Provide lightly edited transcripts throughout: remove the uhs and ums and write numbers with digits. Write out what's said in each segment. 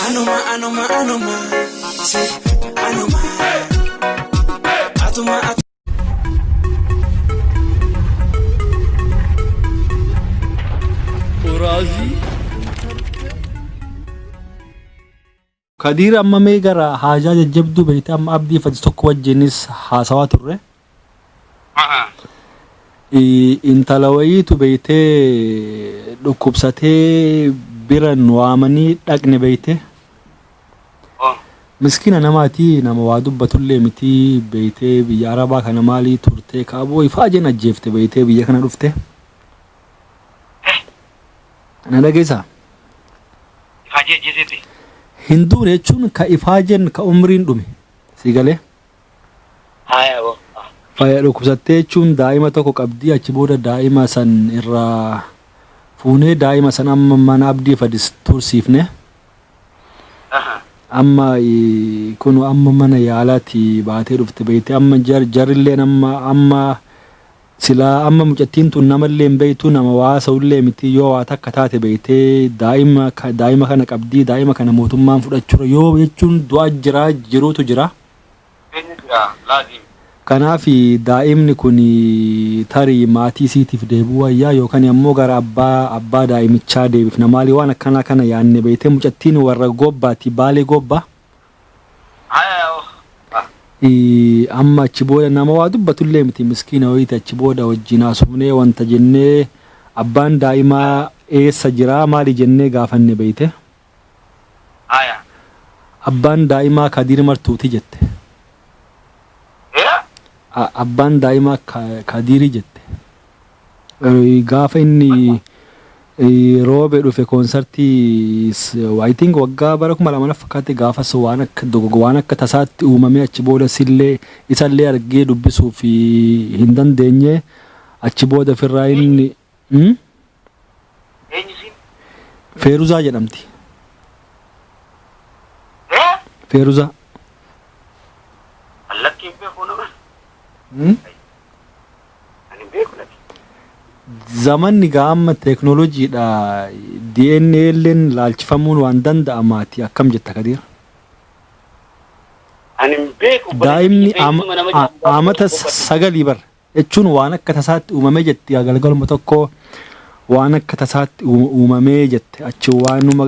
Anuma, anuma, anuma. Sí, anuma. Atuma, atuma. Urazi Kadir amma mee gara haajaa jajjabduu beekte amma abdii fati tokko wajjinis haasawaa turre. Intala wayiitu beektee dhukkubsatee biran waamanii dhaqne beekte. Miskiina namaati nama waa dubbatullee miti beektee biyya Arabaa kana maalii turte kaaboo ifaa jeen ajjeefte beektee biyya kana dhufte. Na dhageessaa? Ifaa jechuun Hinduun jechuun ka ifaa jeen ka umriin dhume si galee. Faaya dhukkubsattee jechuun daa'ima tokko qabdii achi booda daa'ima san irraa fuunee daa'ima san amma mana abdii fadis tursiifne. Amma kun amma mana yaalaatti baatee dhufte beektee amma jarilleen amma silaa amma mucattiin tun namallee hin beektu nama waa sa'ullee miti yoo waa takka taate beektee daa'ima kana qabdii daa'ima kana mootummaan fudhachuu yoo jechuun du'a jiruutu jira. Kanaaf daa'imni kun tarii maatii isiitiif deebi'uu wayyaa yookaan immoo gara abbaa daa'imichaa deebifna maali waan akkana kana yaanne beektee mucattiin warra gobbaati baalee gobbaa. Amma achi booda nama waa dubbatullee miti miskiina wayiiti achi booda wajjin haasofnee wanta jennee abbaan daa'imaa eessa jira maali jennee gaafanne beekte. Abbaan daa'imaa Kadir Martuuti jette. Abbaan daa'imaa Kadirii jette. Gaafa inni roobe dhufe koonsartii I think waggaa bara 2000 fakkaate gaafas waan akka tasaatti uumamee achi booda isallee argee dubbisuuf hin dandeenye achi booda firraa inni Feeruzaa jedhamti. Feeruzaa. Zamanni gaamma teknooloojiidha DNA illeen laalchifamuun waan danda'amaati akkam jetta Kadir? Daa'imni amata 9 bar jechuun waan akka tasaatti uumamee jetti galgaluma tokko waan akka tasaatti uumamee jette achi waanuma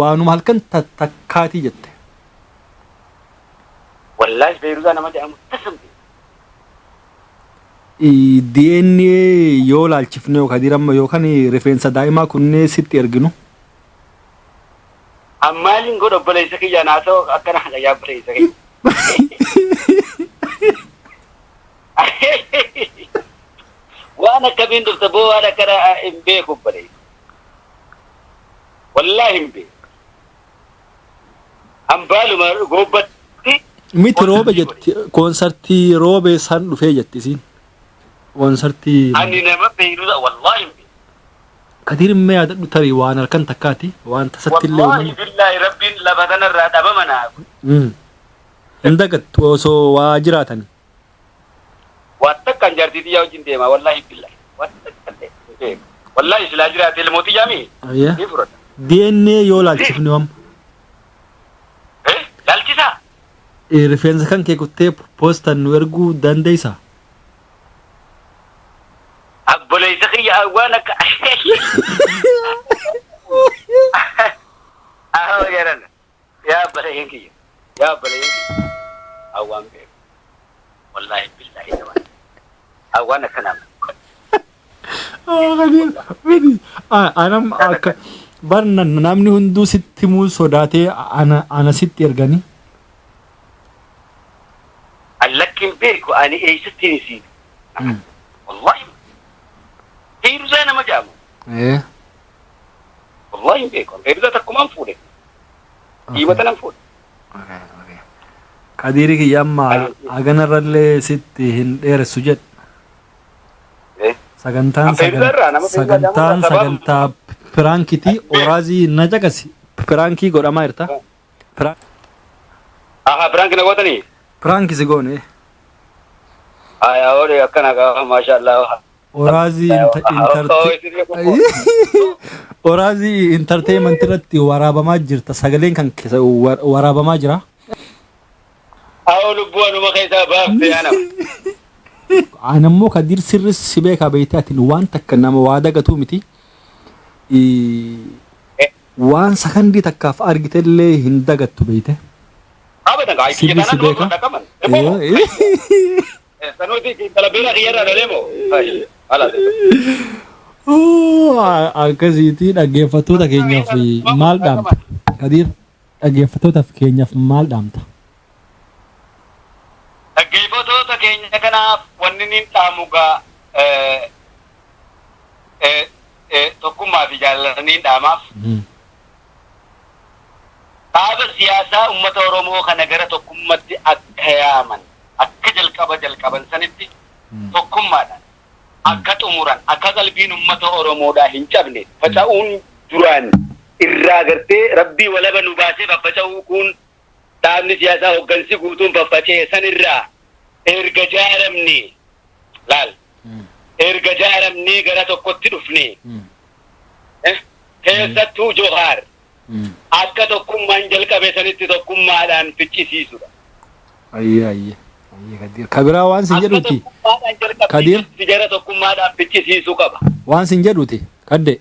waanuma halkan takkaatii jette. Wallahi Feeruzaa nama jedhamu tasamte. DNA yoo laalchifne Kadir amma yookaan rifeensa daa'imaa kunnee sitti erginu. Ammaaliin godha obboleessa kiyya naasoo akkana hanga obboleessa kiyya. Waan akkamiin dhufta boo waan akkana hin beeku obboleessa. Wallahi hin beeku. Hambaaluma gobbatti. Miti roobe jetti koonsartii roobe san dhufee jetti isiin. Koonsartii. Ani nama Feeruzaa wallahi hin beeku. Kadir mee yaadadhu tarii waan halkan takkaati waan tasatti illee wallahi billahi rabbiin lafa kanarraa dhabama naafu. Hin dagattu osoo waa jiraatan. Waan takkaan jaartiitii yaa wajjin deema wallahi billahi. Waan takkaan deema. Wallahi silaa jiraate ilmootii jaamii. Ni fudhata. DNA yoo laalchifne wam. Laalchisaa? Rifeensa kan kee kuttee poostan nu erguu dandeessaa? Obboleessa kiyya waan akka garan yaa obboleeyyan kiyya yaa obboleeyyan kiyya awwaan beeku wallahi billahi nama awwaan akkanaa anam akka barna namni hunduu sitti muu sodaatee ana sitti erganii allakkin beeku ani eessatti ni siin wallahi Feeruzaa nama jaamu. Wallahi hin beeku. Feeruzaa takkumaan fuudhe. Dhiibata nan fuudhe. Kadirii kiyya amma haganarrallee sitti hin dheeressu jedha. Sagantaa piraankiti oraazii na caqasi. Piraankii godhamaa jirta. Piraankii na gootanii? Piraankii si goone. Oole akkana qaba maashaallah. Oraazii Oraazii entertainment irratti waraabamaa jirta. Sagaleen kan keessa waraabamaa jira. Awwalu bu'aan uma keessa baafte ana. Anammoo Kadir sirris si beekaa beeytee atiin waan takka nama waa dagatu miti. Waan sakandii takkaaf argitellee hin dagattu beeyte. Abadan gaa itti Sirri si beeka. Sanuti kalau bela kiyara dalemo. Ala. Akkasiiti dhaggeeffattoota keenyaaf maal dhaamta? Kadir dhaggeeffattootaaf keenyaaf maal dhaamta? Dhaggeeffattoota keenya kanaaf wanni ni dhaamugaa tokkummaa fi jaalalanii dhaamaaf. Dhaaba siyaasaa uummata Oromoo kana gara tokkummaatti akka yaaman akka jalqaban sanitti tokkummaadhaan akka xumuran akka qalbiin uummata Oromoodhaa hin cabne faca'uun duraan irraa gartee rabbii walaba nu baasee faffaca'uu kun dhaabni siyaasaa hoggansi guutuun faffacee sanirraa erga jaaramnee gara tokkotti dhufne keessattuu Johaar akka tokkummaan jalqabe sanitti tokkummaadhaan ficcisiisudha. Ayye Kadir. Kabiraa waan sin jedhuti. Kadir. Jara tokkummaadhaan ficcisiisuu qaba. Waan sin jedhuti. Kadde.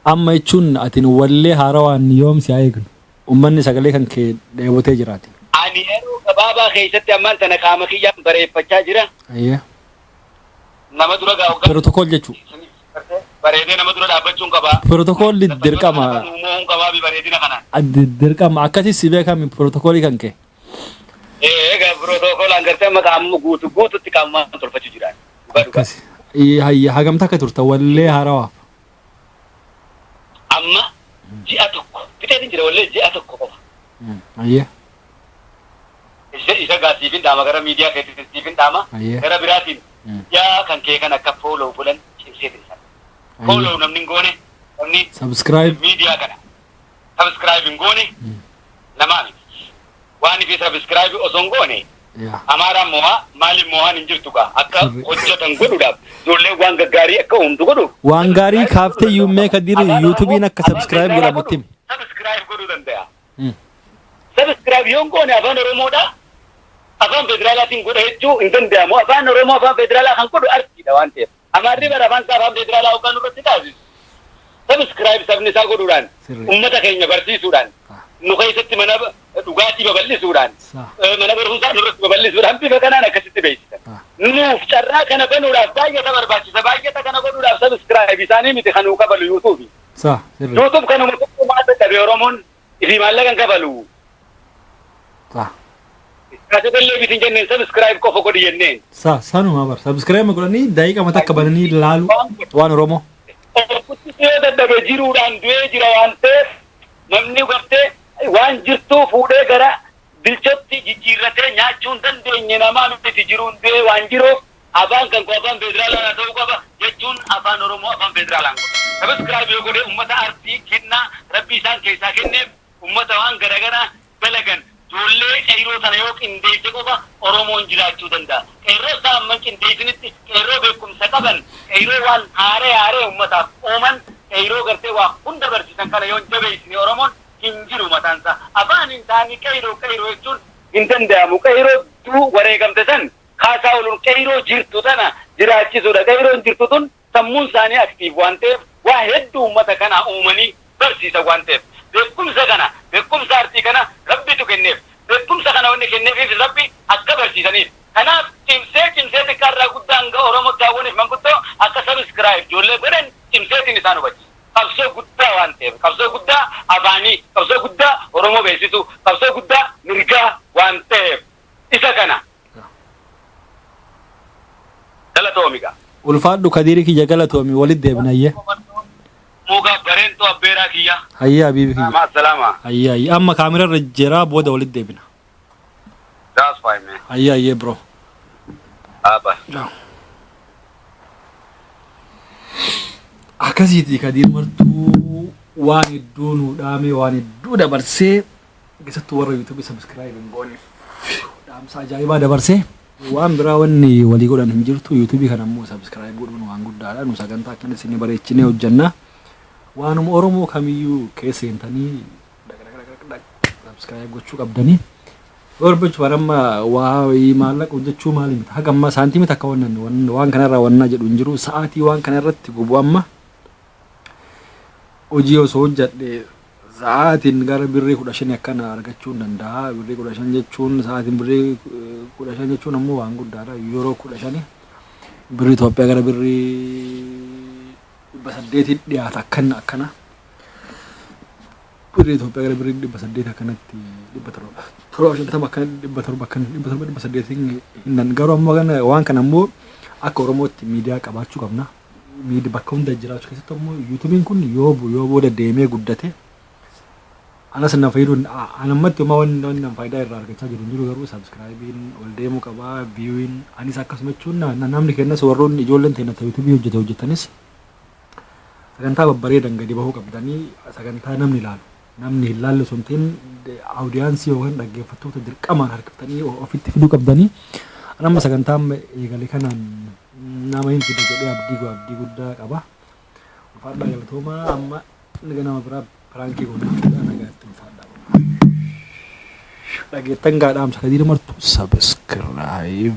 Amma jechuun atin wallee haarawaan yoom si eegnu. Uummanni sagalee kan kee dheebotee jiraati. Ani yeroo gabaabaa keessatti ammaan tana qaama kiyyaan bareeffachaa jira. Ayye. Nama dura gaa'u. Protocol jechuu. Bareedee nama dura dhaabbachuun qaba. Protocolli dirqama. Uumamuun qabaa bi bareedina kanaan. Dirqama akkasii si beekami protocolli kan kee. Egaa protocolaan gartee maqaan guututti qaamaan tolfachuu jiraan. Akkasi. Hagamta akka turta wallee haarawaaf. Amma ji'a tokko fixeen jira wallee ji'a tokko qofa. Ayye. Isa gaasiifin dhaama gara miidiyaa keessatti siifin dhaama. Gara biraatiin yaa kan kee kan akka fooloo bulan cimsee dhiisan. Follow namni goone namni subscribe media kana subscribe goone nama waan fi subscribe osoo goone amaara mo'a maali mo'an injirtu ka akka hojjetan godhuudhaaf ijoollee waan gaggaarii akka humtu godhu waan gaarii kaaftee yuummee Kadir YouTubein akka subscribe godhamutti subscribe godhuu danda'a. Subscribe yoon goone afaan Oromoodha afaan federaalaatiin godha jechuu hin danda'amu. Afaan Oromoo afaan federaalaa kan godhu artiidha waan ta'eef. Amarri bara afaan federaalaa hogganuu irratti taasisu. Subscribe sabni isaa godhuudhaan uummata keenya barsiisuudhaan nu keessatti mana dhugaatii babal'isuudhaan mana barumsaa nurratti babal'isuudhaan bifa kanaan akkasitti beeksisan. Nuuf carraa kana banuudhaaf baay'ata barbaachisa. Baay'ata kana godhuudhaaf subscribe isaanii miti kan nuu kabalu YouTube. YouTube kanuma tokko maata qabe Oromoon ifi maallaqa kabalu. Kasetellee bitin jenneen subscribe qofa godhi jenneen. Sanuma bar subscribe godhanii daqiiqa mata akka bananii ilaalu waan Oromoo. Orkuttee dadhabe jiruudhaan du'ee jira waan ta'eef namni gartee waan jirtuu fuudhee gara bilchootti jijjiirratee nyaachuun dandeenye namaa miti jiruun du'ee waan jiruuf afaan kan koo afaan federaalaa ta'uu qaba jechuun afaan Oromoo afaan federaalaan godha. Subscribe yoo godhe uummata artii kennaa rabbi isaan keessaa kenneef uummata waan garagaraa dalagan. Ijoollee qeerroo sana yoo qindeesse qofa Oromoon jiraachuu danda'a. Qeerroo isaa amma qindeessinitti qeerroo beekumsa qaban qeerroo waan haaree uummataaf ooman qeerroo gartee waa hunda barsiisan kana yoo jabeessine Oromoon hin jiru mataansa. Afaan hin taane qeerroo jechuun hin danda'amu. Qeerroo wareegamte san kaasaa ooluun qeerroo jirtu tana jiraachisuudha. Qeerroon jirtu tun sammuun isaanii aktiif waan ta'eef waa hedduu uummata kana uumanii barsiisan waan ta'eef. Beekumsa artii kana rabbitu kenneef. Beekumsa kana wanni kenneefis rabbi akka barsiisaniif. Kanaaf cimsee xiqqaarraa guddaa hanga Oromootti hawwaniif manguddoo akka subscribe ijoollee godhan cimseetiin isaan hubachiisa. Qabsoo guddaa waan ta'eef. Qabsoo guddaa afaanii, qabsoo guddaa Oromoo beeksisu, qabsoo guddaa mirgaa waan ta'eef. Isa kana. Galatoomiga. Ulfaadhu Kadirii kiyya galatoomi walitti deebinayyee. Muga barento abbeeraa kiyya. Hayya habiibi kiyya. Salama. Hayya amma kaamera irra jira booda walitti deebina. That's fine man. Hayya bro. Aba. Akkasiiti Kadir martuu waan hedduu nu dhaame waan hedduu dabarsee keessattuu warra YouTube subscribe hin goone dhaamsa ajaa'ibaa dabarsee waan biraa wanni walii godhan hin jirtu. YouTube kana immoo subscribe godhuun waan guddaadha. Nu sagantaa akkana isin bareechinee hojjanna. Waanuma Oromoo kamiyyuu keessa seentanii subscribe gochuu qabdanii. Orbichi baramma waa maallaqa hojjechuu maali miti. Haga amma saantimii takka waan kanarraa wannaa jedhu hin jiru. Sa'aatii waan kanarratti gubu amma hojii osoo hojjedhe sa'aatiin gara birrii 15 akkana argachuu danda'a. Birrii 15 jechuun sa'aatiin birrii 15 jechuun ammoo waan guddaadha. Yeroo 15 birrii Itoophiyaa gara birrii 800 dhiyaata akkana. Birrii Itoophiyaa gara birrii 800 akkanatti 750 akkana 700 hin garuu ammoo waan kana ammoo akka Oromootti miidiyaa qabaachuu qabna. Miidiyaa bakka hunda jiraachuu keessatti ammoo YouTubein kun yoo booda deemee guddate anas na fayyadu anammatti uma wanni faayidaa irraa argachaa jiru garuu subscribein ol deemuu qaba viewin anis akkasuma jechuun namni kennas warroonni ijoolleen ta'e YouTube hojjetanis sagantaa babbareedan gadi bahuu qabdanii sagantaa namni ilaalu namni hin laalle sun ta'in audiyansii yookaan dhaggeeffattoota dirqamaan harkiftanii ofitti fiduu qabdanii anamma sagantaa eegalee kanaan nama hin fide jedhee abdii guddaa qaba. Ulfaadhaa galatooma amma nama biraa Pranki gochuudhaan nagaatti ulfaadhaa. Dhageettan gaadhaamsa kadii martu subscribe.